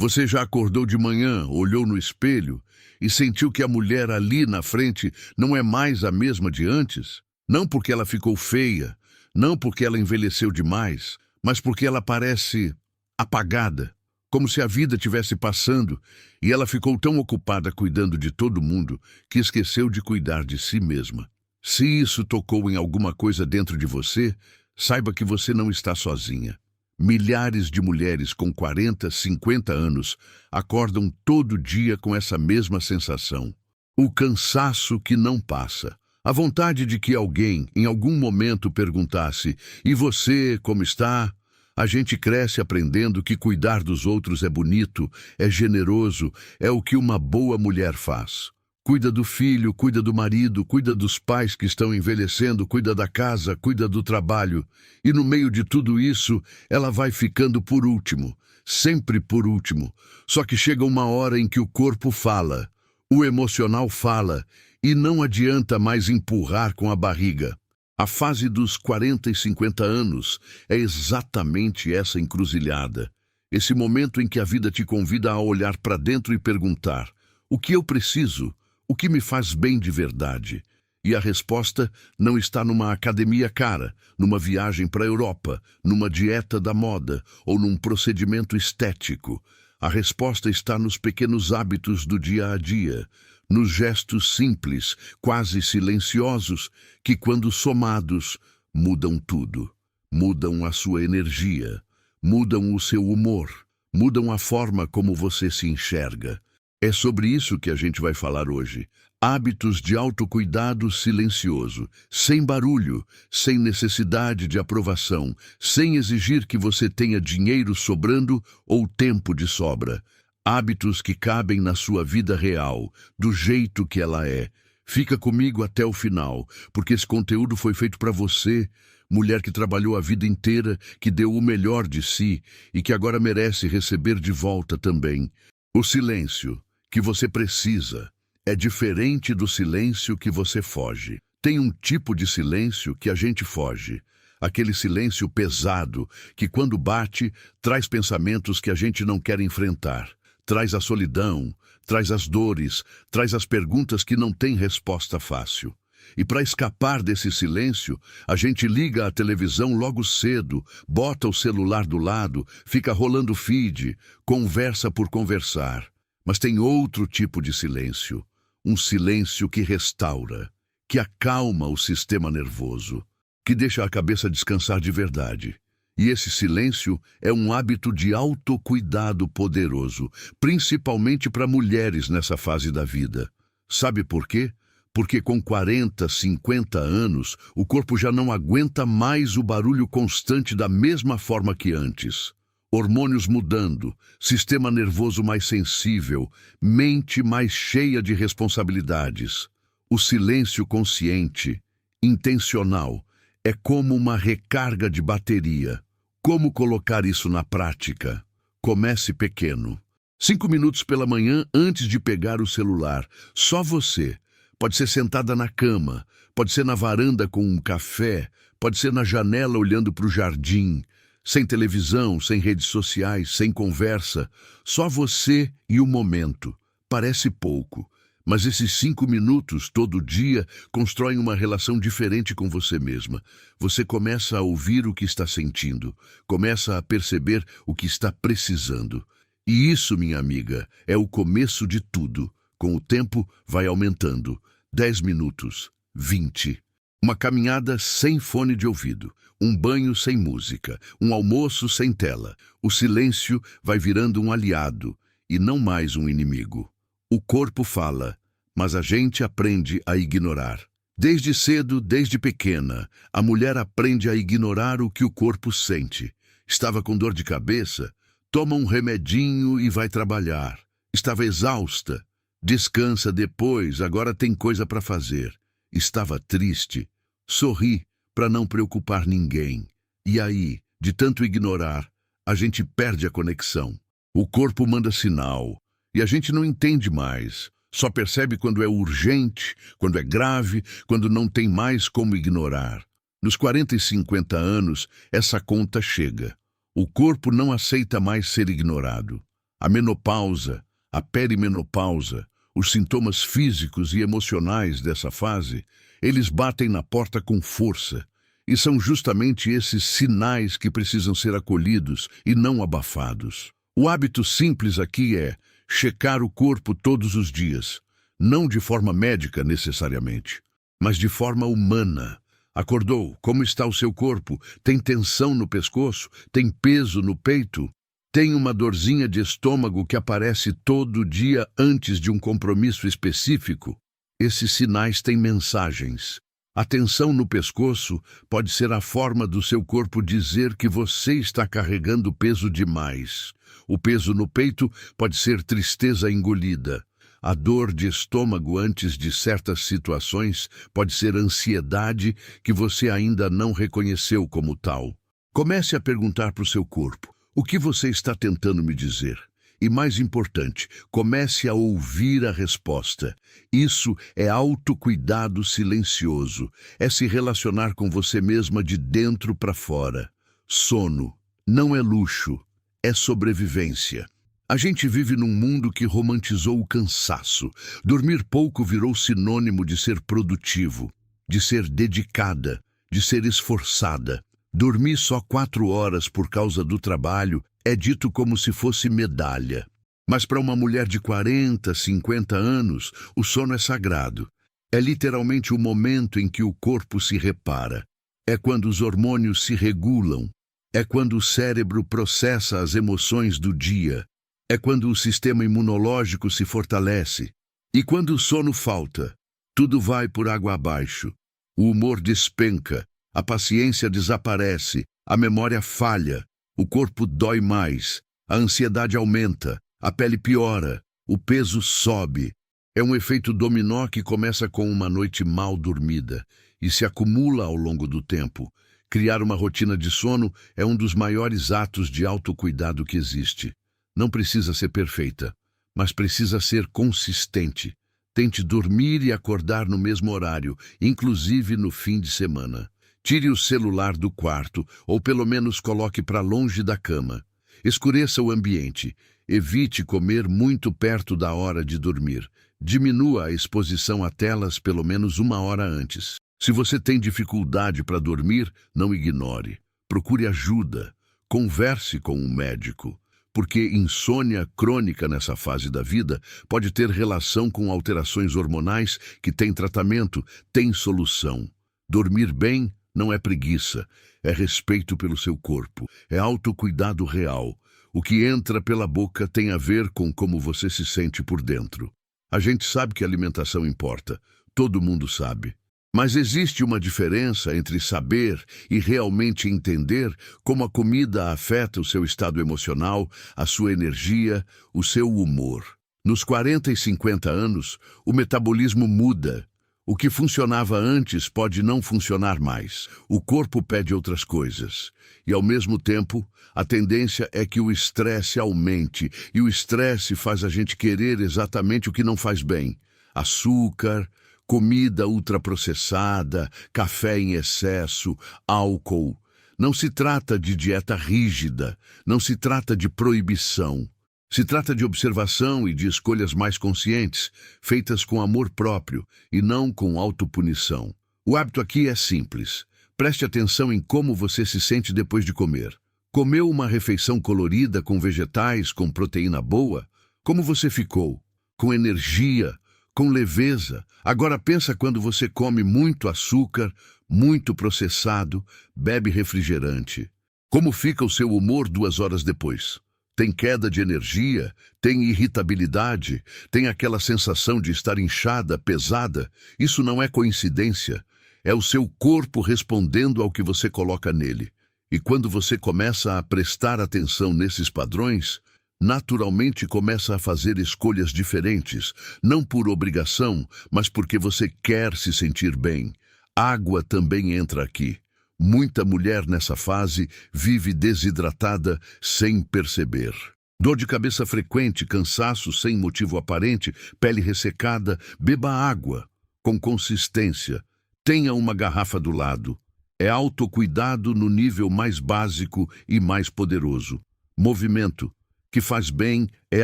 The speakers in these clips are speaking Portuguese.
Você já acordou de manhã, olhou no espelho e sentiu que a mulher ali na frente não é mais a mesma de antes? Não porque ela ficou feia, não porque ela envelheceu demais, mas porque ela parece apagada, como se a vida tivesse passando e ela ficou tão ocupada cuidando de todo mundo que esqueceu de cuidar de si mesma. Se isso tocou em alguma coisa dentro de você, saiba que você não está sozinha. Milhares de mulheres com 40, 50 anos acordam todo dia com essa mesma sensação. O cansaço que não passa. A vontade de que alguém, em algum momento, perguntasse: "E você, como está?" A gente cresce aprendendo que cuidar dos outros é bonito, é generoso, é o que uma boa mulher faz. Cuida do filho, cuida do marido, cuida dos pais que estão envelhecendo, cuida da casa, cuida do trabalho. E no meio de tudo isso, ela vai ficando por último, sempre por último. Só que chega uma hora em que o corpo fala, o emocional fala, e não adianta mais empurrar com a barriga. A fase dos 40 e 50 anos é exatamente essa encruzilhada. Esse momento em que a vida te convida a olhar para dentro e perguntar: o que eu preciso? O que me faz bem de verdade? E a resposta não está numa academia cara, numa viagem para a Europa, numa dieta da moda ou num procedimento estético. A resposta está nos pequenos hábitos do dia a dia, nos gestos simples, quase silenciosos, que quando somados, mudam tudo. Mudam a sua energia, mudam o seu humor, mudam a forma como você se enxerga. É sobre isso que a gente vai falar hoje. Hábitos de autocuidado silencioso, sem barulho, sem necessidade de aprovação, sem exigir que você tenha dinheiro sobrando ou tempo de sobra. Hábitos que cabem na sua vida real, do jeito que ela é. Fica comigo até o final, porque esse conteúdo foi feito para você, mulher que trabalhou a vida inteira, que deu o melhor de si e que agora merece receber de volta também. O silêncio que você precisa é diferente do silêncio que você foge. Tem um tipo de silêncio que a gente foge. Aquele silêncio pesado que, quando bate, traz pensamentos que a gente não quer enfrentar. Traz a solidão, traz as dores, traz as perguntas que não têm resposta fácil. E para escapar desse silêncio, a gente liga a televisão logo cedo, bota o celular do lado, fica rolando feed, conversa por conversar. Mas tem outro tipo de silêncio, um silêncio que restaura, que acalma o sistema nervoso, que deixa a cabeça descansar de verdade. E esse silêncio é um hábito de autocuidado poderoso, principalmente para mulheres nessa fase da vida. Sabe por quê? Porque com 40, 50 anos, o corpo já não aguenta mais o barulho constante da mesma forma que antes. Hormônios mudando, sistema nervoso mais sensível, mente mais cheia de responsabilidades. O silêncio consciente, intencional, é como uma recarga de bateria. Como colocar isso na prática? Comece pequeno. 5 minutos pela manhã antes de pegar o celular. Só você. Pode ser sentada na cama, pode ser na varanda com um café, pode ser na janela olhando para o jardim. Sem televisão, sem redes sociais, sem conversa. Só você e o momento. Parece pouco, mas esses 5 minutos todo dia constroem uma relação diferente com você mesma. Você começa a ouvir o que está sentindo, começa a perceber o que está precisando. E isso, minha amiga, é o começo de tudo. Com o tempo, vai aumentando. 10 minutos, 20. Uma caminhada sem fone de ouvido, um banho sem música, um almoço sem tela. O silêncio vai virando um aliado e não mais um inimigo. O corpo fala, mas a gente aprende a ignorar. Desde cedo, desde pequena, a mulher aprende a ignorar o que o corpo sente. Estava com dor de cabeça? Toma um remedinho e vai trabalhar. Estava exausta? Descansa depois, agora tem coisa para fazer. Estava triste? Sorri para não preocupar ninguém. E aí, de tanto ignorar, a gente perde a conexão. O corpo manda sinal e a gente não entende mais. Só percebe quando é urgente, quando é grave, quando não tem mais como ignorar. Nos 40 e 50 anos, essa conta chega. O corpo não aceita mais ser ignorado. A menopausa, a perimenopausa, os sintomas físicos e emocionais dessa fase, eles batem na porta com força. E são justamente esses sinais que precisam ser acolhidos e não abafados. O hábito simples aqui é checar o corpo todos os dias, não de forma médica necessariamente, mas de forma humana. Acordou? Como está o seu corpo? Tem tensão no pescoço? Tem peso no peito? Tem uma dorzinha de estômago que aparece todo dia antes de um compromisso específico? Esses sinais têm mensagens. A tensão no pescoço pode ser a forma do seu corpo dizer que você está carregando peso demais. O peso no peito pode ser tristeza engolida. A dor de estômago antes de certas situações pode ser ansiedade que você ainda não reconheceu como tal. Comece a perguntar para o seu corpo: o que você está tentando me dizer? E mais importante, comece a ouvir a resposta. Isso é autocuidado silencioso. É se relacionar com você mesma de dentro para fora. Sono não é luxo, é sobrevivência. A gente vive num mundo que romantizou o cansaço. Dormir pouco virou sinônimo de ser produtivo, de ser dedicada, de ser esforçada. Dormir só 4 horas por causa do trabalho é dito como se fosse medalha. Mas para uma mulher de 40, 50 anos, o sono é sagrado. É literalmente o momento em que o corpo se repara. É quando os hormônios se regulam. É quando o cérebro processa as emoções do dia. É quando o sistema imunológico se fortalece. E quando o sono falta, tudo vai por água abaixo. O humor despenca, a paciência desaparece, a memória falha, o corpo dói mais, a ansiedade aumenta, a pele piora, o peso sobe. É um efeito dominó que começa com uma noite mal dormida e se acumula ao longo do tempo. Criar uma rotina de sono é um dos maiores atos de autocuidado que existe. Não precisa ser perfeita, mas precisa ser consistente. Tente dormir e acordar no mesmo horário, inclusive no fim de semana. Tire o celular do quarto, ou pelo menos coloque para longe da cama. Escureça o ambiente. Evite comer muito perto da hora de dormir. Diminua a exposição a telas pelo menos 1 hora antes. Se você tem dificuldade para dormir, não ignore. Procure ajuda. Converse com um médico. Porque insônia crônica nessa fase da vida pode ter relação com alterações hormonais que têm tratamento, têm solução. Dormir bem não é preguiça, é respeito pelo seu corpo, é autocuidado real. O que entra pela boca tem a ver com como você se sente por dentro. A gente sabe que a alimentação importa, todo mundo sabe. Mas existe uma diferença entre saber e realmente entender como a comida afeta o seu estado emocional, a sua energia, o seu humor. Nos 40 e 50 anos, o metabolismo muda. O que funcionava antes pode não funcionar mais. O corpo pede outras coisas. E, ao mesmo tempo, a tendência é que o estresse aumente. E o estresse faz a gente querer exatamente o que não faz bem. Açúcar, comida ultraprocessada, café em excesso, álcool. Não se trata de dieta rígida, não se trata de proibição. Se trata de observação e de escolhas mais conscientes, feitas com amor próprio e não com autopunição. O hábito aqui é simples. Preste atenção em como você se sente depois de comer. Comeu uma refeição colorida com vegetais, com proteína boa? Como você ficou? Com energia? Com leveza? Agora pensa quando você come muito açúcar, muito processado, bebe refrigerante. Como fica o seu humor 2 horas depois? Tem queda de energia, tem irritabilidade, tem aquela sensação de estar inchada, pesada. Isso não é coincidência. É o seu corpo respondendo ao que você coloca nele. E quando você começa a prestar atenção nesses padrões, naturalmente começa a fazer escolhas diferentes, não por obrigação, mas porque você quer se sentir bem. Água também entra aqui. Muita mulher nessa fase vive desidratada sem perceber. Dor de cabeça frequente, cansaço sem motivo aparente, pele ressecada, beba água com consistência. Tenha uma garrafa do lado. É autocuidado no nível mais básico e mais poderoso. Movimento. que faz bem é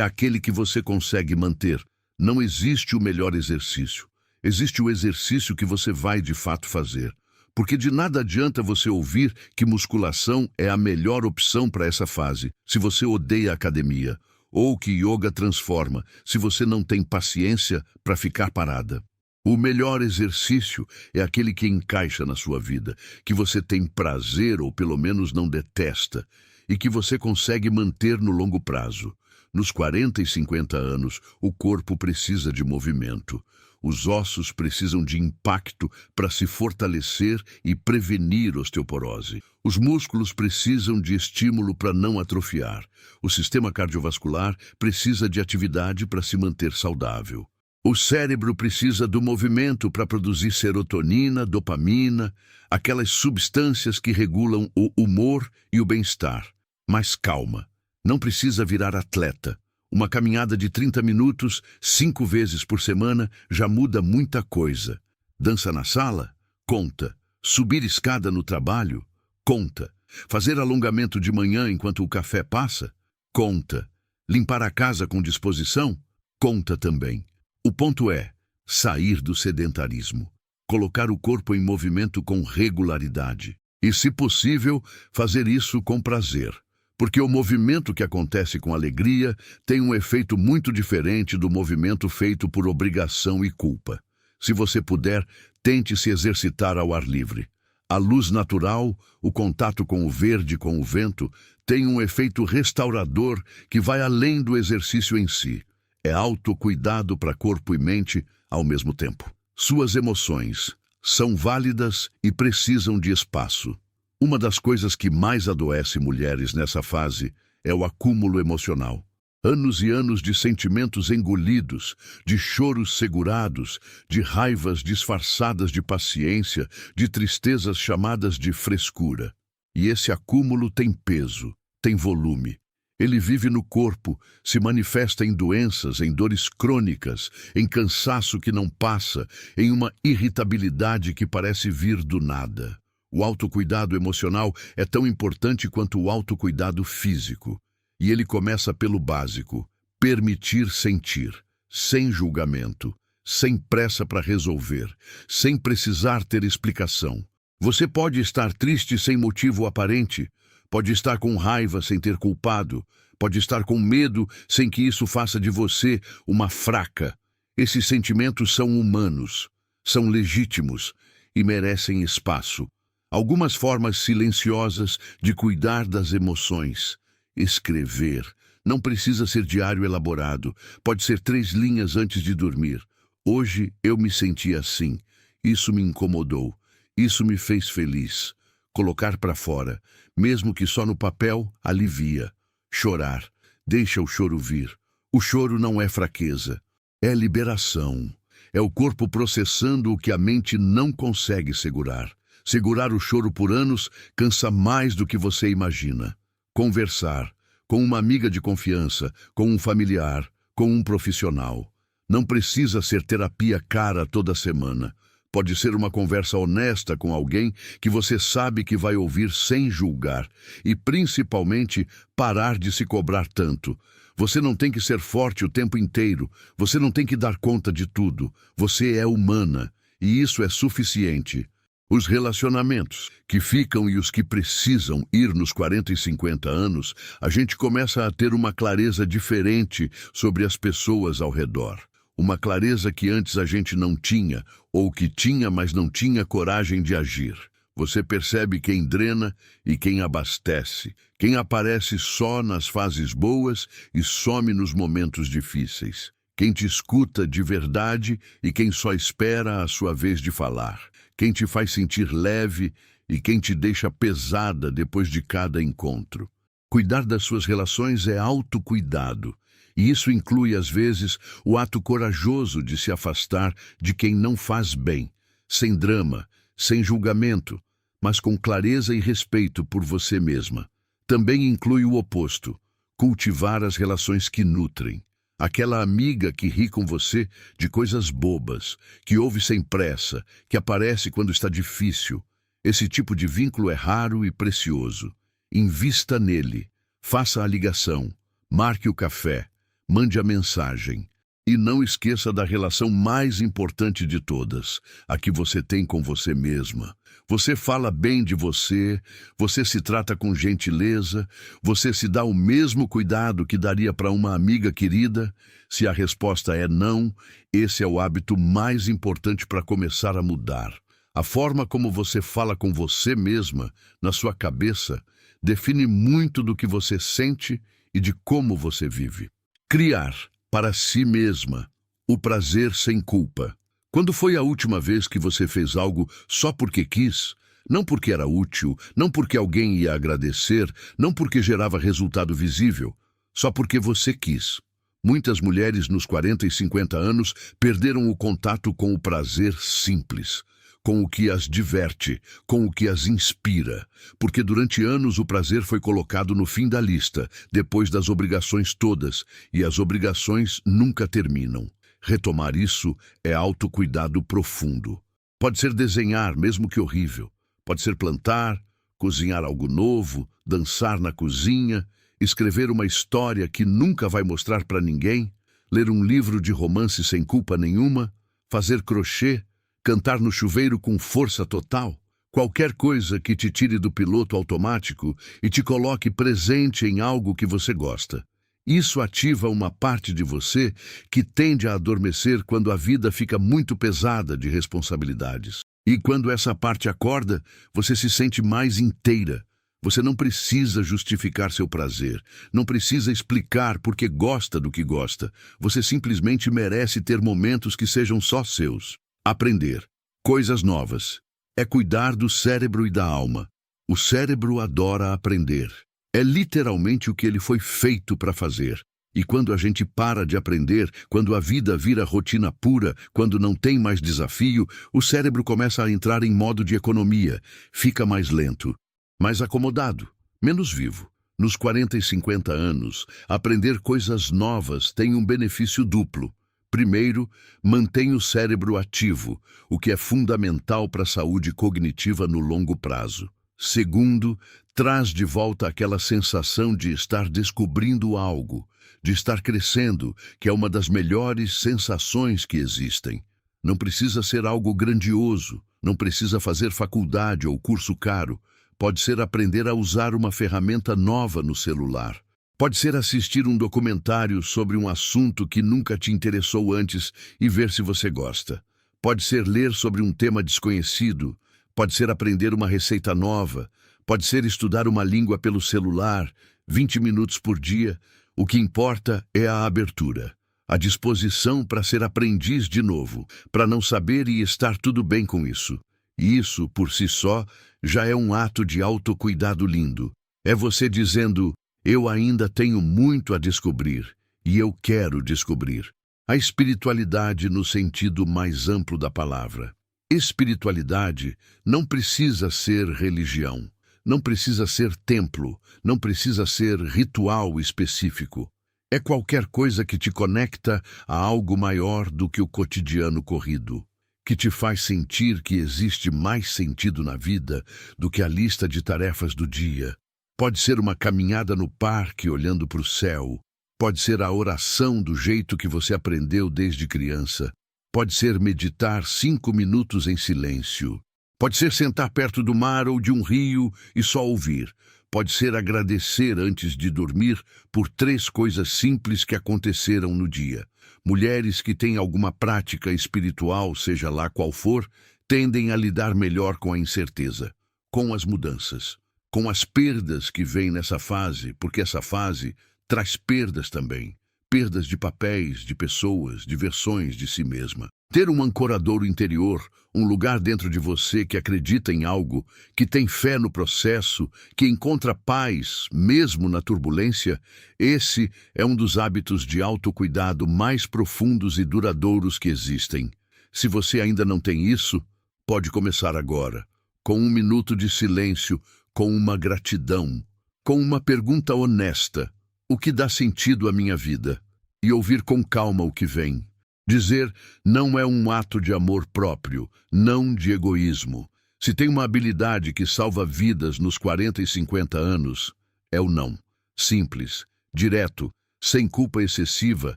aquele que você consegue manter. Não existe o melhor exercício. Existe o exercício que você vai de fato fazer. Porque de nada adianta você ouvir que musculação é a melhor opção para essa fase, se você odeia a academia, ou que yoga transforma, se você não tem paciência para ficar parada. O melhor exercício é aquele que encaixa na sua vida, que você tem prazer ou pelo menos não detesta, e que você consegue manter no longo prazo. Nos 40 e 50 anos, o corpo precisa de movimento. Os ossos precisam de impacto para se fortalecer e prevenir osteoporose. Os músculos precisam de estímulo para não atrofiar. O sistema cardiovascular precisa de atividade para se manter saudável. O cérebro precisa do movimento para produzir serotonina, dopamina, aquelas substâncias que regulam o humor e o bem-estar. Mas calma, não precisa virar atleta. Uma caminhada de 30 minutos, 5 vezes por semana, já muda muita coisa. Dança na sala? Conta. Subir escada no trabalho? Conta. Fazer alongamento de manhã enquanto o café passa? Conta. Limpar a casa com disposição? Conta também. O ponto é sair do sedentarismo. Colocar o corpo em movimento com regularidade. E, se possível, fazer isso com prazer. Porque o movimento que acontece com alegria tem um efeito muito diferente do movimento feito por obrigação e culpa. Se você puder, tente se exercitar ao ar livre. A luz natural, o contato com o verde, com o vento, tem um efeito restaurador que vai além do exercício em si. É autocuidado para corpo e mente ao mesmo tempo. Suas emoções são válidas e precisam de espaço. Uma das coisas que mais adoece mulheres nessa fase é o acúmulo emocional. Anos e anos de sentimentos engolidos, de choros segurados, de raivas disfarçadas de paciência, de tristezas chamadas de frescura. E esse acúmulo tem peso, tem volume. Ele vive no corpo, se manifesta em doenças, em dores crônicas, em cansaço que não passa, em uma irritabilidade que parece vir do nada. O autocuidado emocional é tão importante quanto o autocuidado físico. E ele começa pelo básico: permitir sentir, sem julgamento, sem pressa para resolver, sem precisar ter explicação. Você pode estar triste sem motivo aparente, pode estar com raiva sem ter culpado, pode estar com medo sem que isso faça de você uma fraca. Esses sentimentos são humanos, são legítimos e merecem espaço. Algumas formas silenciosas de cuidar das emoções. Escrever. Não precisa ser diário elaborado. Pode ser 3 linhas antes de dormir. Hoje eu me senti assim. Isso me incomodou. Isso me fez feliz. Colocar para fora, mesmo que só no papel, alivia. Chorar. Deixa o choro vir. O choro não é fraqueza. É liberação. É o corpo processando o que a mente não consegue segurar. Segurar o choro por anos cansa mais do que você imagina. Conversar com uma amiga de confiança, com um familiar, com um profissional. Não precisa ser terapia cara toda semana. Pode ser uma conversa honesta com alguém que você sabe que vai ouvir sem julgar. E, principalmente, parar de se cobrar tanto. Você não tem que ser forte o tempo inteiro. Você não tem que dar conta de tudo. Você é humana. E isso é suficiente. Os relacionamentos que ficam e os que precisam ir nos 40 e 50 anos, a gente começa a ter uma clareza diferente sobre as pessoas ao redor. Uma clareza que antes a gente não tinha, ou que tinha, mas não tinha coragem de agir. Você percebe quem drena e quem abastece, quem aparece só nas fases boas e some nos momentos difíceis. Quem te escuta de verdade e quem só espera a sua vez de falar. Quem te faz sentir leve e quem te deixa pesada depois de cada encontro. Cuidar das suas relações é autocuidado, e isso inclui, às vezes, o ato corajoso de se afastar de quem não faz bem, sem drama, sem julgamento, mas com clareza e respeito por você mesma. Também inclui o oposto, cultivar as relações que nutrem. Aquela amiga que ri com você de coisas bobas, que ouve sem pressa, que aparece quando está difícil. Esse tipo de vínculo é raro e precioso. Invista nele, faça a ligação, Marque o café, mande a mensagem. E não esqueça da relação mais importante de todas, a que você tem com você mesma. Você fala bem de você, você se trata com gentileza, você se dá o mesmo cuidado que daria para uma amiga querida. Se a resposta é não, esse é o hábito mais importante para começar a mudar. A forma como você fala com você mesma, na sua cabeça, define muito do que você sente e de como você vive. Criar para si mesma o prazer sem culpa. Quando foi a última vez que você fez algo só porque quis? Não porque era útil, não porque alguém ia agradecer, não porque gerava resultado visível, só porque você quis. Muitas mulheres nos 40 e 50 anos perderam o contato com o prazer simples, com o que as diverte, com o que as inspira, porque durante anos o prazer foi colocado no fim da lista, depois das obrigações todas, e as obrigações nunca terminam. Retomar isso é autocuidado profundo. Pode ser desenhar, mesmo que horrível. Pode ser plantar, cozinhar algo novo, dançar na cozinha, escrever uma história que nunca vai mostrar para ninguém, ler um livro de romance sem culpa nenhuma, fazer crochê, cantar no chuveiro com força total. Qualquer coisa que te tire do piloto automático e te coloque presente em algo que você gosta. Isso ativa uma parte de você que tende a adormecer quando a vida fica muito pesada de responsabilidades. E quando essa parte acorda, você se sente mais inteira. Você não precisa justificar seu prazer, não precisa explicar por que gosta do que gosta. Você simplesmente merece ter momentos que sejam só seus. Aprender coisas novas é cuidar do cérebro e da alma. O cérebro adora aprender. É literalmente o que ele foi feito para fazer. E quando a gente para de aprender, quando a vida vira rotina pura, quando não tem mais desafio, o cérebro começa a entrar em modo de economia, fica mais lento, mais acomodado, menos vivo. Nos 40 e 50 anos, aprender coisas novas tem um benefício duplo. Primeiro, mantém o cérebro ativo, o que é fundamental para a saúde cognitiva no longo prazo. Segundo, traz de volta aquela sensação de estar descobrindo algo, de estar crescendo, que é uma das melhores sensações que existem. Não precisa ser algo grandioso, não precisa fazer faculdade ou curso caro. Pode ser aprender a usar uma ferramenta nova no celular. Pode ser assistir um documentário sobre um assunto que nunca te interessou antes e ver se você gosta. Pode ser ler sobre um tema desconhecido. Pode ser aprender uma receita nova. Pode ser estudar uma língua pelo celular, 20 minutos por dia. O que importa é a abertura, a disposição para ser aprendiz de novo, para não saber e estar tudo bem com isso. E isso, por si só, já é um ato de autocuidado lindo. É você dizendo: eu ainda tenho muito a descobrir e eu quero descobrir. A espiritualidade no sentido mais amplo da palavra. Espiritualidade não precisa ser religião, não precisa ser templo, não precisa ser ritual específico. É qualquer coisa que te conecta a algo maior do que o cotidiano corrido, que te faz sentir que existe mais sentido na vida do que a lista de tarefas do dia. Pode ser uma caminhada no parque olhando para o céu, pode ser a oração do jeito que você aprendeu desde criança, pode ser meditar 5 minutos em silêncio, pode ser sentar perto do mar ou de um rio e só ouvir, pode ser agradecer antes de dormir por 3 coisas simples que aconteceram no dia. Mulheres que têm alguma prática espiritual, seja lá qual for, tendem a lidar melhor com a incerteza, com as mudanças, com as perdas que vêm nessa fase, porque essa fase traz perdas também. Perdas de papéis, de pessoas, de versões de si mesma. Ter um ancoradouro interior, um lugar dentro de você que acredita em algo, que tem fé no processo, que encontra paz, mesmo na turbulência, esse é um dos hábitos de autocuidado mais profundos e duradouros que existem. Se você ainda não tem isso, pode começar agora, com 1 minuto de silêncio, com uma gratidão, com uma pergunta honesta. O que dá sentido à minha vida? E ouvir com calma o que vem. Dizer não é um ato de amor próprio, não de egoísmo. Se tem uma habilidade que salva vidas nos 40 e 50 anos, é o não. Simples, direto, sem culpa excessiva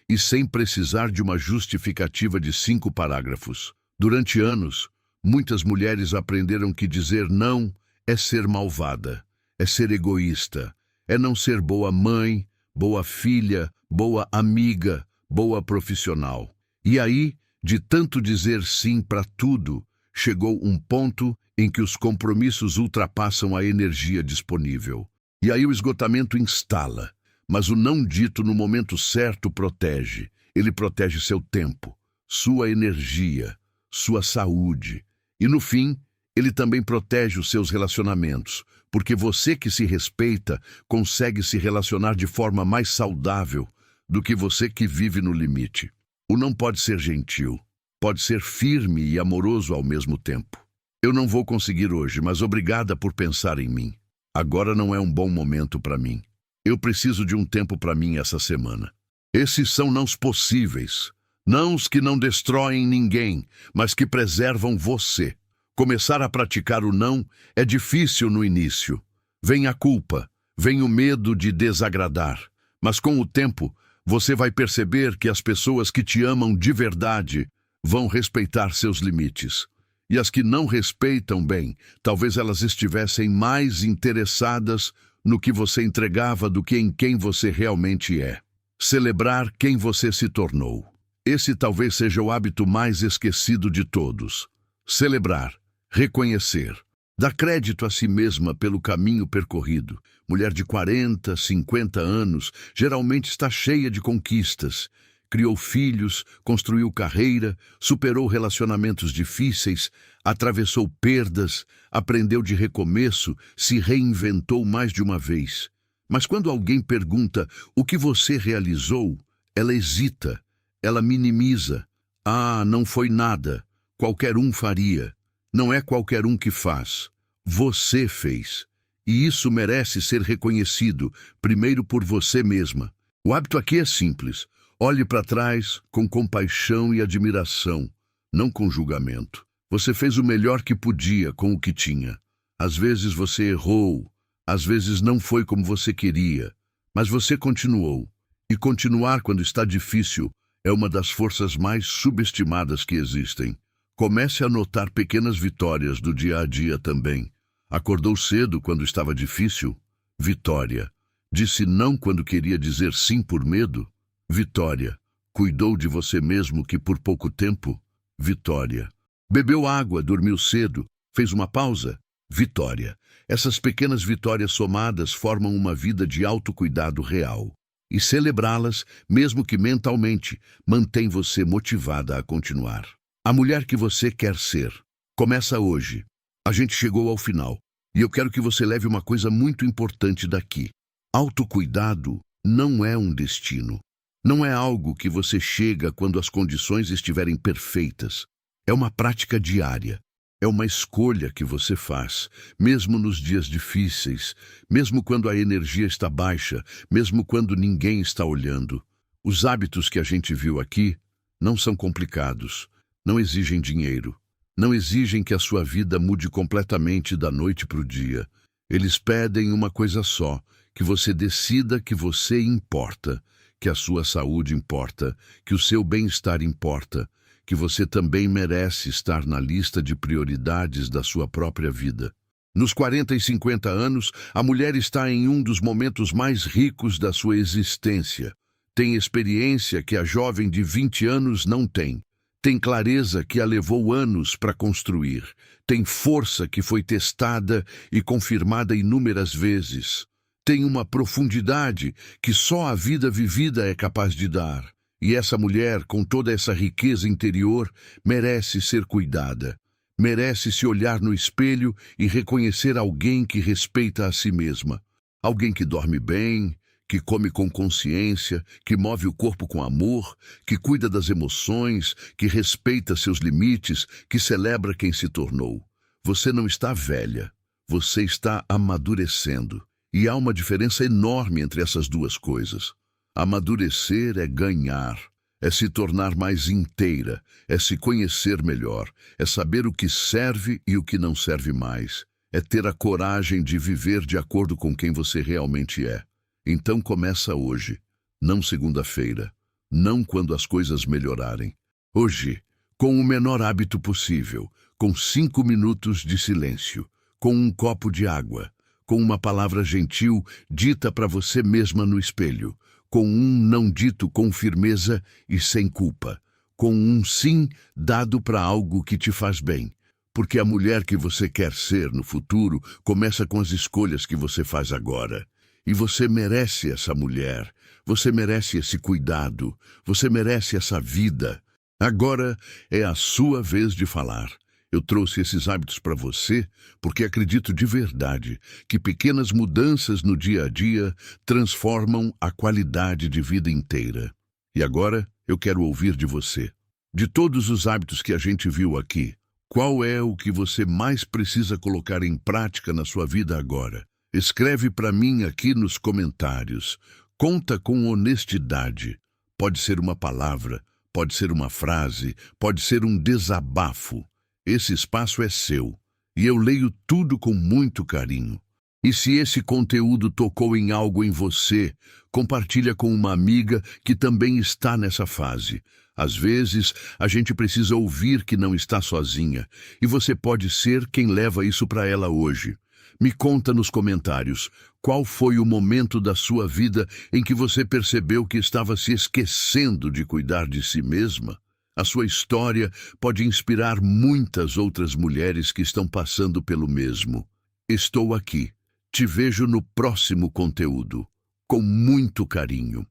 e sem precisar de uma justificativa de 5 parágrafos. Durante anos, muitas mulheres aprenderam que dizer não é ser malvada, é ser egoísta, é não ser boa mãe, boa filha, boa amiga, boa profissional. E aí, de tanto dizer sim para tudo, chegou um ponto em que os compromissos ultrapassam a energia disponível. E aí o esgotamento instala. Mas o não dito no momento certo protege. Ele protege seu tempo, sua energia, sua saúde. E no fim, ele também protege os seus relacionamentos, porque você que se respeita consegue se relacionar de forma mais saudável do que você que vive no limite. O não pode ser gentil, pode ser firme e amoroso ao mesmo tempo. Eu não vou conseguir hoje, mas obrigada por pensar em mim. Agora não é um bom momento para mim. Eu preciso de um tempo para mim essa semana. Esses são nãos possíveis. Nãos que não destroem ninguém, mas que preservam você. Começar a praticar o não é difícil no início. Vem a culpa, vem o medo de desagradar. Mas com o tempo, você vai perceber que as pessoas que te amam de verdade vão respeitar seus limites. E as que não respeitam bem, talvez elas estivessem mais interessadas no que você entregava do que em quem você realmente é. Celebrar quem você se tornou. Esse talvez seja o hábito mais esquecido de todos. Celebrar, reconhecer, dar crédito a si mesma pelo caminho percorrido. Mulher de 40, 50 anos, geralmente está cheia de conquistas. Criou filhos, construiu carreira, superou relacionamentos difíceis, atravessou perdas, aprendeu de recomeço, se reinventou mais de uma vez. Mas quando alguém pergunta o que você realizou, ela hesita, ela minimiza. Ah, não foi nada, qualquer um faria. Não é qualquer um que faz. Você fez. E isso merece ser reconhecido, primeiro por você mesma. O hábito aqui é simples. Olhe para trás com compaixão e admiração, não com julgamento. Você fez o melhor que podia com o que tinha. Às vezes você errou, às vezes não foi como você queria, mas você continuou. E continuar quando está difícil é uma das forças mais subestimadas que existem. Comece a notar pequenas vitórias do dia a dia também. Acordou cedo quando estava difícil? Vitória. Disse não quando queria dizer sim por medo? Vitória. Cuidou de você mesmo que por pouco tempo? Vitória. Bebeu água, dormiu cedo, fez uma pausa? Vitória. Essas pequenas vitórias somadas formam uma vida de autocuidado real. E celebrá-las, mesmo que mentalmente, mantém você motivada a continuar. A mulher que você quer ser. Começa hoje. A gente chegou ao final. E eu quero que você leve uma coisa muito importante daqui. Autocuidado não é um destino. Não é algo que você chega quando as condições estiverem perfeitas. É uma prática diária. É uma escolha que você faz, mesmo nos dias difíceis, mesmo quando a energia está baixa, mesmo quando ninguém está olhando. Os hábitos que a gente viu aqui não são complicados, não exigem dinheiro, não exigem que a sua vida mude completamente da noite para o dia. Eles pedem uma coisa só, que você decida que você importa, que a sua saúde importa, que o seu bem-estar importa, que você também merece estar na lista de prioridades da sua própria vida. Nos 40 e 50 anos, a mulher está em um dos momentos mais ricos da sua existência. Tem experiência que a jovem de 20 anos não tem. Tem clareza que a levou anos para construir. Tem força que foi testada e confirmada inúmeras vezes. Tem uma profundidade que só a vida vivida é capaz de dar. E essa mulher, com toda essa riqueza interior, merece ser cuidada. Merece se olhar no espelho e reconhecer alguém que respeita a si mesma. Alguém que dorme bem, que come com consciência, que move o corpo com amor, que cuida das emoções, que respeita seus limites, que celebra quem se tornou. Você não está velha, você está amadurecendo. E há uma diferença enorme entre essas duas coisas. Amadurecer é ganhar, é se tornar mais inteira, é se conhecer melhor, é saber o que serve e o que não serve mais, é ter a coragem de viver de acordo com quem você realmente é. Então começa hoje. não segunda-feira, não quando as coisas melhorarem. Hoje, com o menor hábito possível, com 5 minutos de silêncio, com um copo de água, com uma palavra gentil dita para você mesma no espelho, com um não dito com firmeza e sem culpa, com um sim dado para algo que te faz bem. Porque a mulher que você quer ser no futuro começa com as escolhas que você faz agora. E você merece essa mulher, você merece esse cuidado, você merece essa vida. Agora é a sua vez de falar. Eu trouxe esses hábitos para você porque acredito de verdade que pequenas mudanças no dia a dia transformam a qualidade de vida inteira. E agora eu quero ouvir de você. De todos os hábitos que a gente viu aqui, qual é o que você mais precisa colocar em prática na sua vida agora? Escreve para mim aqui nos comentários. Conta com honestidade. Pode ser uma palavra, pode ser uma frase, pode ser um desabafo. Esse espaço é seu e eu leio tudo com muito carinho. E se esse conteúdo tocou em algo em você, compartilha com uma amiga que também está nessa fase. Às vezes, a gente precisa ouvir que não está sozinha, e você pode ser quem leva isso para ela hoje. Me conta nos comentários qual foi o momento da sua vida em que você percebeu que estava se esquecendo de cuidar de si mesma. A sua história pode inspirar muitas outras mulheres que estão passando pelo mesmo. Estou aqui. Te vejo no próximo conteúdo. Com muito carinho.